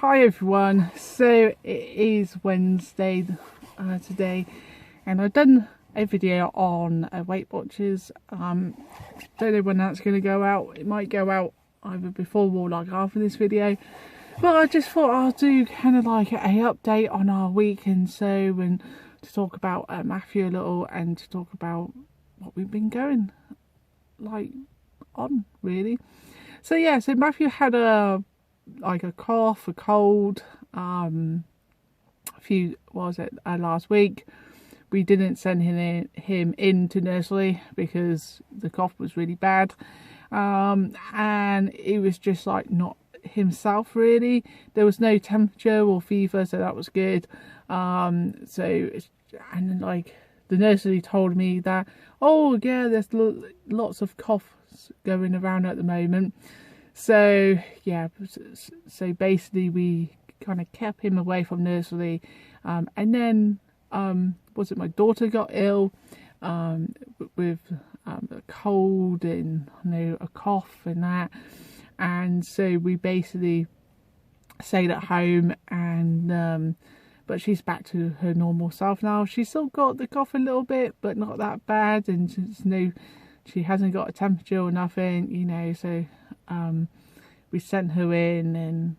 Hi everyone, so it is Wednesday today, and I've done a video on Weight Watchers. Don't know when that's going to go out. It might go out either before or like after this video, but I just thought I'll do kind of like a update on our week and so, and to talk about Matthew a little, and to talk about what we've been going like on really. So yeah, so Matthew had a cough, a cold, a few, last week. We didn't send him into nursery because the cough was really bad, and it was just like not himself really. There was no temperature or fever, so that was good. And like the nursery told me that, oh yeah, there's lots of coughs going around at the moment. So yeah, so basically we kind of kept him away from nursery, and then my daughter got ill with a cold and a cough and that, and so we basically stayed at home, and but she's back to her normal self now. She's still got the cough a little bit, but not that bad, and she hasn't got a temperature or nothing, so we sent her in, and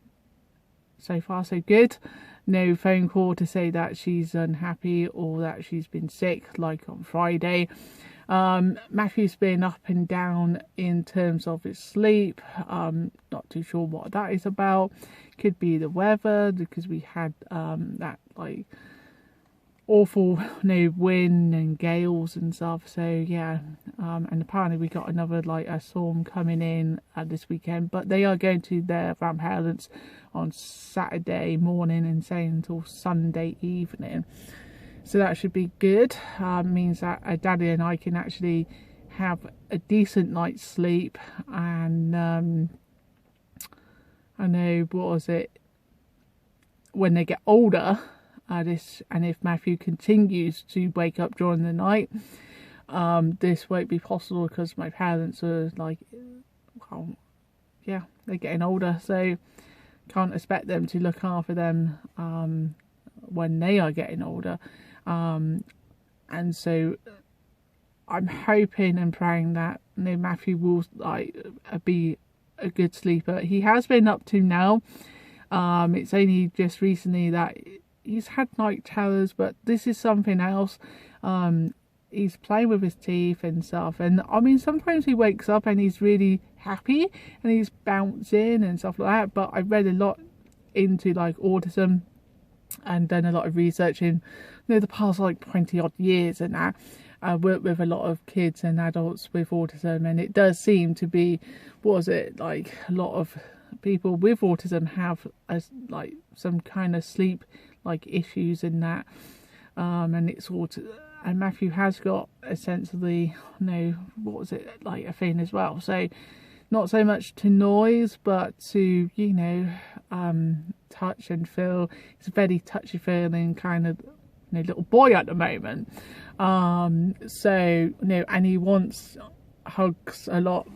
so far so good. No phone call to say that she's unhappy or that she's been sick like on Friday. Matthew's been up and down in terms of his sleep. Not too sure what that is about. Could be the weather, because we had that like awful wind and gales and stuff, so yeah, and apparently we got another a storm coming in this weekend, but they are going to their grandparents on Saturday morning and staying until Sunday evening, so that should be good. Means that Daddy and I can actually have a decent night's sleep, and I know, when they get older, and if Matthew continues to wake up during the night, this won't be possible, because my parents are they're getting older, so can't expect them to look after them when they are getting older, and so I'm hoping and praying that Matthew will be a good sleeper. He has been up to now. It's only just recently that he's had night terrors, but this is something else. He's playing with his teeth and stuff, and sometimes he wakes up and he's really happy and he's bouncing and stuff like that. But I've read a lot into autism and done a lot of research in the past 20 odd years, and that I work with a lot of kids and adults with autism, and it does seem to be a lot of people with autism have some kind of sleep issues in that, and it's and Matthew has got essentially a thing as well, so not so much to noise, but to touch and feel. He's a very touchy feeling kind of little boy at the moment, so and he wants hugs a lot.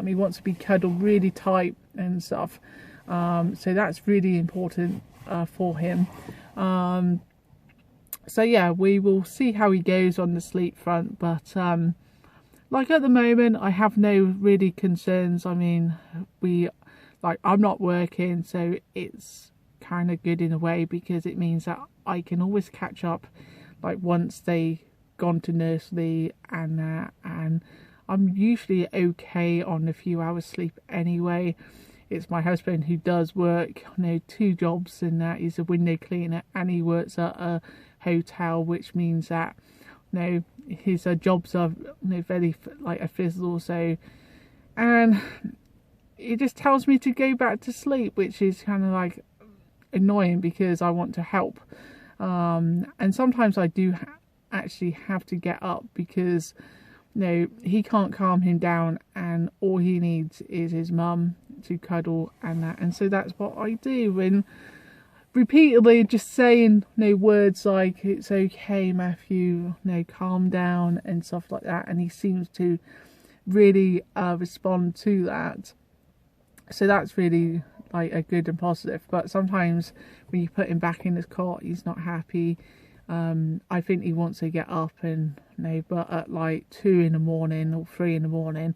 He wants to be cuddled really tight and stuff, so that's really important for him. So yeah, we will see how he goes on the sleep front, but at the moment I have no really concerns. I'm not working, so it's kind of good in a way, because it means that I can always catch up once they gone to nursery, and I'm usually okay on a few hours sleep anyway. It's my husband who does work 2 jobs, and that he's a window cleaner and he works at a hotel, which means that his jobs are very physical, so, and it just tells me to go back to sleep, which is kind of annoying, because I want to help, and sometimes I do actually have to get up, because he can't calm him down, and all he needs is his mum to cuddle and that, and so that's what I do, and repeatedly just saying words like, it's okay Matthew, calm down and stuff like that, and he seems to really respond to that. So that's really like are good and positive, but sometimes when you put him back in his cot, he's not happy. I think he wants to get up and, you know, but at like 2 in the morning or 3 in the morning,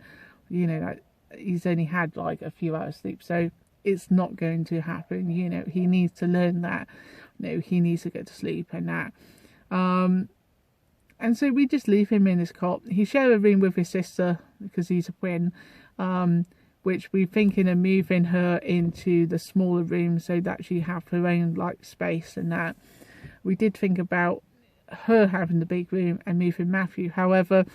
you know, like, he's only had like a few hours sleep, so it's not going to happen. You know, he needs to learn that, you know, he needs to get to sleep and that. And so we just leave him in his cot. He shares a room with his sister because he's a twin, which we're thinking of moving her into the smaller room so that she have her own like space and that. We did think about her having the big room and moving Matthew. However,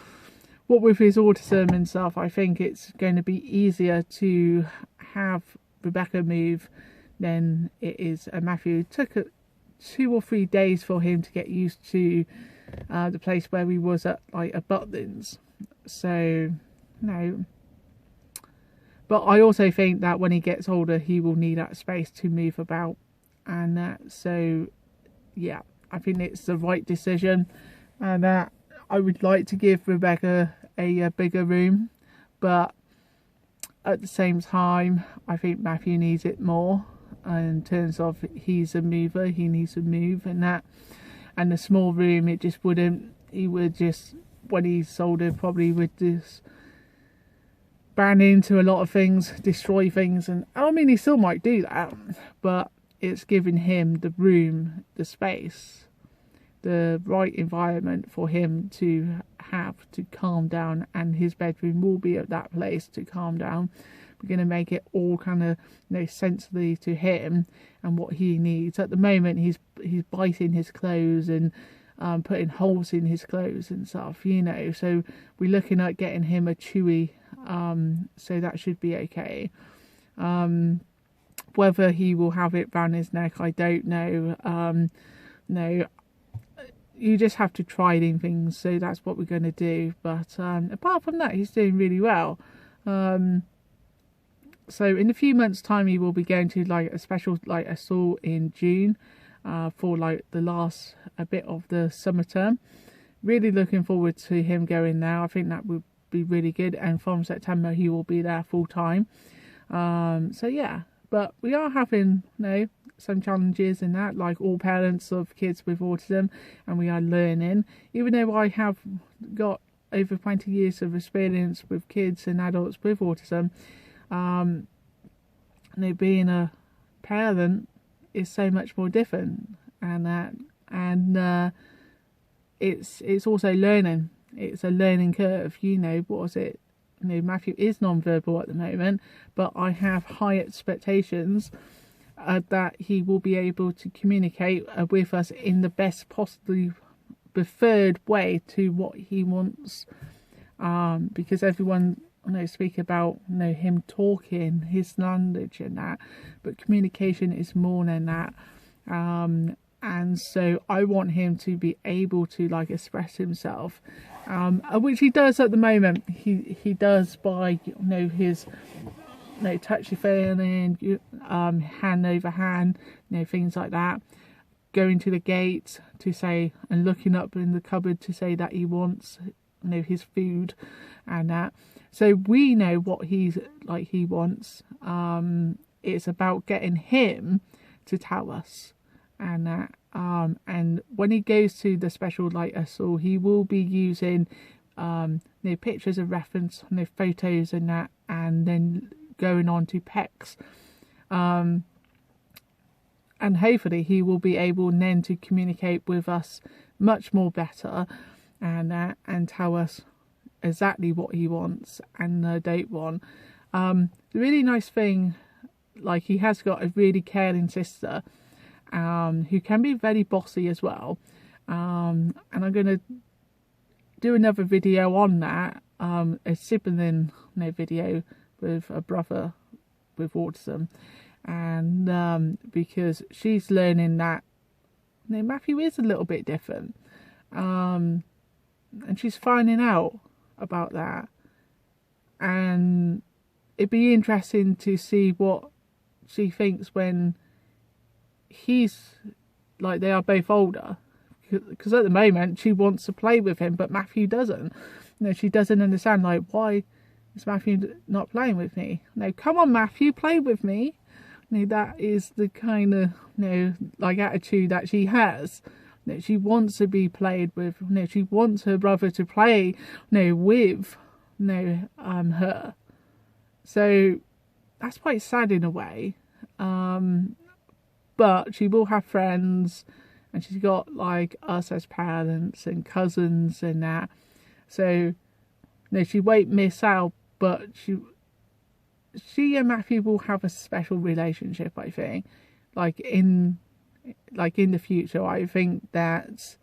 what with his autism and stuff, I think it's going to be easier to have Rebecca move than it is Matthew. It took 2 or 3 days for him to get used to the place where we was at, like a Butlins. So, no. But I also think that when he gets older, he will need that space to move about. And so, yeah, I think it's the right decision. And I would like to give Rebecca a bigger room. But at the same time, I think Matthew needs it more. In terms of he's a mover, he needs to move and that. And the small room, it just wouldn't, he would just, when he's older, probably would just ban into a lot of things, destroy things. And I mean, he still might do that, but it's giving him the room, the space, the right environment for him to have to calm down, and his bedroom will be at that place to calm down. We're going to make it all kind of, you know, sensitive to him and what he needs. At the moment, he's biting his clothes and putting holes in his clothes and stuff, you know. So we're looking at getting him a chewy, so that should be okay. Whether he will have it round his neck, I don't know. No, you just have to try things, so that's what we're going to do. But apart from that, he's doing really well. So in a few months' time, he will be going to like a special like assault in June for like the last a bit of the summer term. Really looking forward to him going there. I think that would be really good. And from September, he will be there full time. So yeah, but we are having, you know, some challenges in that, like all parents of kids with autism, and we are learning. Even though I have got over 20 years of experience with kids and adults with autism, you know, being a parent is so much more different, and it's also learning. It's a learning curve. You know, what was it? You know, Matthew is non-verbal at the moment, but I have high expectations that he will be able to communicate with us in the best possibly preferred way to what he wants, because everyone, you know, speak about, you know, him talking his language and that, but communication is more than that. And so I want him to be able to like express himself, which he does at the moment. He does by, you know, his, you know, touchy feeling, hand over hand, you know, things like that. Going to the gate to say, and looking up in the cupboard to say that he wants, you know, his food and that. So we know what he's like, he wants. It's about getting him to tell us, and that. And when he goes to the special like assault, he will be using you know, pictures of reference, you know, photos and that, and then going on to PECs. And hopefully he will be able then to communicate with us much more better, and tell us exactly what he wants and don't want. The really nice thing, like, he has got a really caring sister, who can be very bossy as well. And I'm going to do another video on that, a sibling, you know, video with a brother with autism, and because she's learning that, you know, Matthew is a little bit different, and she's finding out about that, and it'd be interesting to see what she thinks when he's like, they are both older, because at the moment she wants to play with him but Matthew doesn't. You know, she doesn't understand, like, why is Matthew not playing with me? No, come on Matthew, play with me. that is the kind of like attitude that she has. She wants to be played with. She wants her brother to play with her. So that's quite sad in a way. But she will have friends, and she's got like us as parents and cousins and that. So she won't miss out, but she and Matthew will have a special relationship, I think. Like in the future, I think that's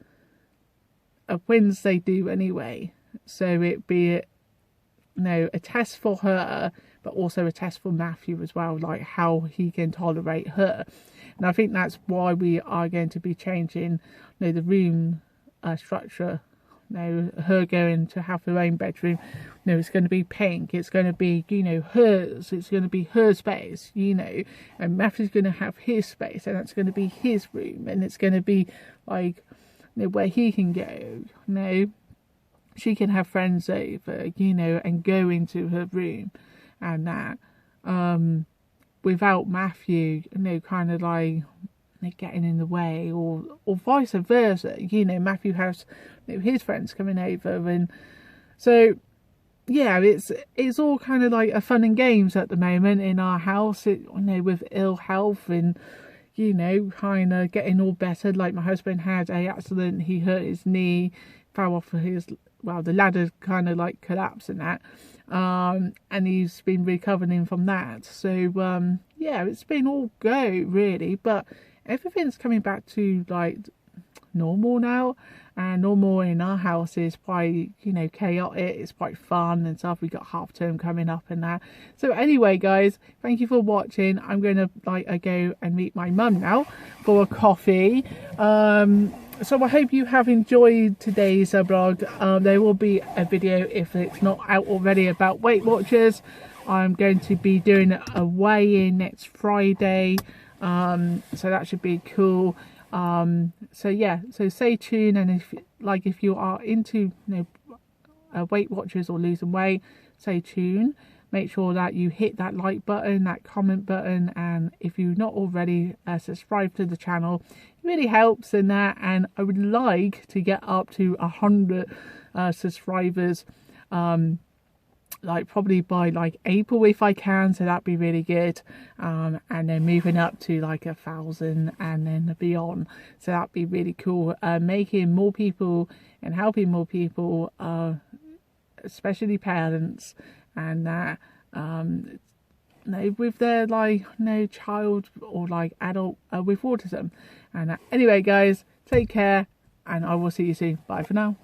a Wednesday do anyway. So it be a test for her, but also a test for Matthew as well, like how he can tolerate her. And I think that's why we are going to be changing the room structure. Her going to have her own bedroom. It's going to be pink. It's going to be hers. It's going to be her space. And Matthew's going to have his space, and that's going to be his room, and it's going to be like where he can go. She can have friends over, and go into her room and that, without Matthew, kind of like getting in the way, or vice versa. Matthew has his friends coming over, and so yeah, it's all kind of like a fun and games at the moment in our house. With ill health and kind of getting all better. Like my husband had a accident, he hurt his knee, fell off of the ladder kind of like collapsed and that, and he's been recovering from that. So yeah, it's been all go really, but everything's coming back to like normal now. And normal in our house is quite chaotic. It's quite fun and stuff. We got half term coming up and that. So anyway guys, thank you for watching. I'm going to go and meet my mum now for a coffee. So I hope you have enjoyed today's vlog. There will be a video, if it's not out already, about Weight Watchers. I'm going to be doing a weigh-in next Friday, so that should be cool. So yeah, so stay tuned, and if you are into Weight Watchers or losing weight, stay tuned. Make sure that you hit that like button, that comment button, and if you're not already subscribed to the channel, it really helps in that. And I would like to get up to 100 subscribers, like probably by like April if I can, so that'd be really good. And then moving up to like 1,000 and then beyond, so that'd be really cool. Making more people and helping more people, especially parents, and that with their child or like adult with autism. And anyway guys, take care, and I will see you soon. Bye for now.